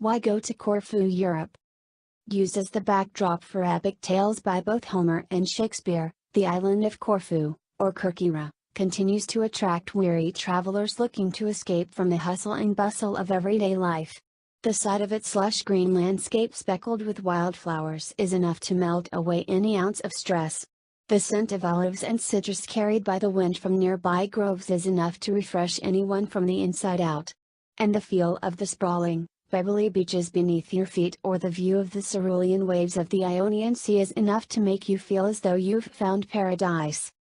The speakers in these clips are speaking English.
Why go to Corfu, Europe? Used as the backdrop for epic tales by both Homer and Shakespeare, the island of Corfu, or Kerkyra, continues to attract weary travelers looking to escape from the hustle and bustle of everyday life. The sight of its lush green landscape speckled with wildflowers is enough to melt away any ounce of stress. The scent of olives and citrus carried by the wind from nearby groves is enough to refresh anyone from the inside out. And the feel of the sprawling, pebbly beaches beneath your feet or the view of the cerulean waves of the Ionian Sea is enough to make you feel as though you've found paradise.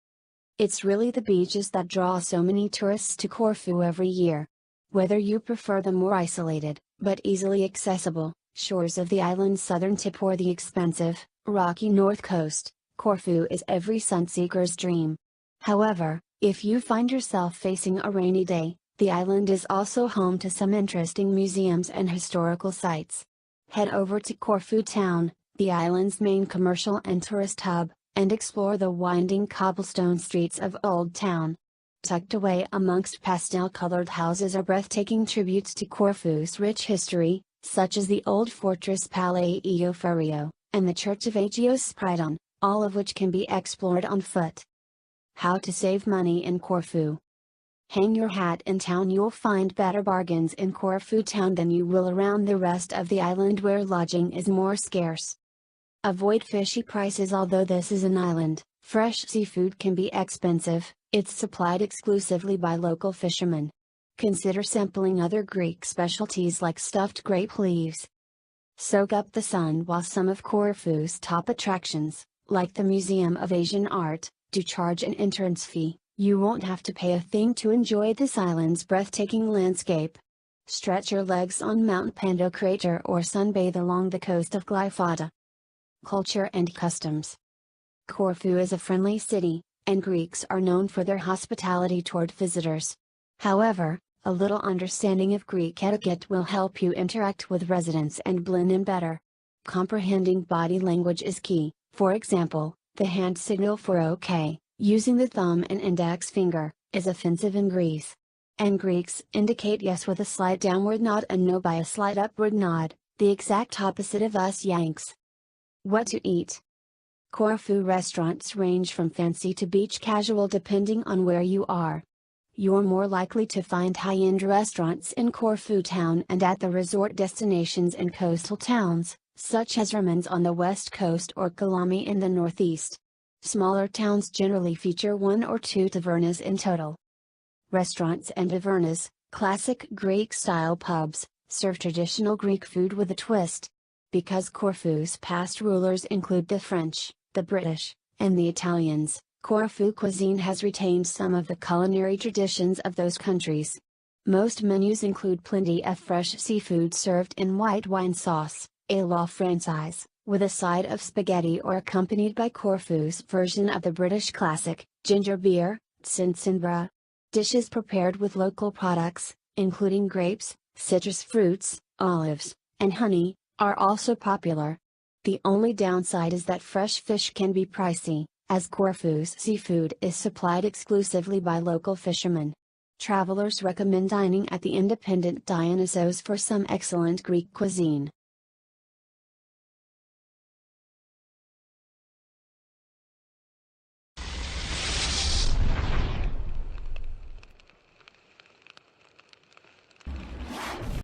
It's really the beaches that draw so many tourists to Corfu every year. Whether you prefer the more isolated, but easily accessible, shores of the island's southern tip or the expensive, rocky north coast, Corfu is every sunseeker's dream. However, if you find yourself facing a rainy day, the island is also home to some interesting museums and historical sites. Head over to Corfu town, the island's main commercial and tourist hub, and explore the winding cobblestone streets of Old Town. Tucked away amongst pastel-colored houses are breathtaking tributes to Corfu's rich history, such as the old fortress Palais Ioferio, and the Church of Agios Spridon, all of which can be explored on foot. How to save money in Corfu. Hang your hat in town. You'll find better bargains in Corfu town than you will around the rest of the island where lodging is more scarce. Avoid fishy prices. Although this is an island, fresh seafood can be expensive. It's supplied exclusively by local fishermen. Consider sampling other Greek specialties like stuffed grape leaves. Soak up the sun while some of Corfu's top attractions, like the Museum of Asian Art, do charge an entrance fee. You won't have to pay a thing to enjoy this island's breathtaking landscape. Stretch your legs on Mount Pando crater or sunbathe along the coast of Glyfada. Culture and customs. Corfu is a friendly city, and Greeks are known for their hospitality toward visitors. However, a little understanding of Greek etiquette will help you interact with residents and blend in better. Comprehending body language is key. For example, the hand signal for OK, using the thumb and index finger, is offensive in Greece. And Greeks indicate yes with a slight downward nod and no by a slight upward nod, the exact opposite of us Yanks. What to eat? Corfu restaurants range from fancy to beach casual depending on where you are. You're more likely to find high-end restaurants in Corfu town and at the resort destinations in coastal towns, such as Ramens on the west coast or Kalami in the northeast. Smaller towns generally feature one or two tavernas in total. Restaurants and tavernas, classic Greek-style pubs, serve traditional Greek food with a twist. Because Corfu's past rulers include the French, the British, and the Italians, Corfu cuisine has retained some of the culinary traditions of those countries. Most menus include plenty of fresh seafood served in white wine sauce, a la Francaise, with a side of spaghetti or accompanied by Corfu's version of the British classic, ginger beer, tsintsimbra. Dishes prepared with local products, including grapes, citrus fruits, olives, and honey, are also popular. The only downside is that fresh fish can be pricey, as Corfu's seafood is supplied exclusively by local fishermen. Travelers recommend dining at the independent Dionysos for some excellent Greek cuisine.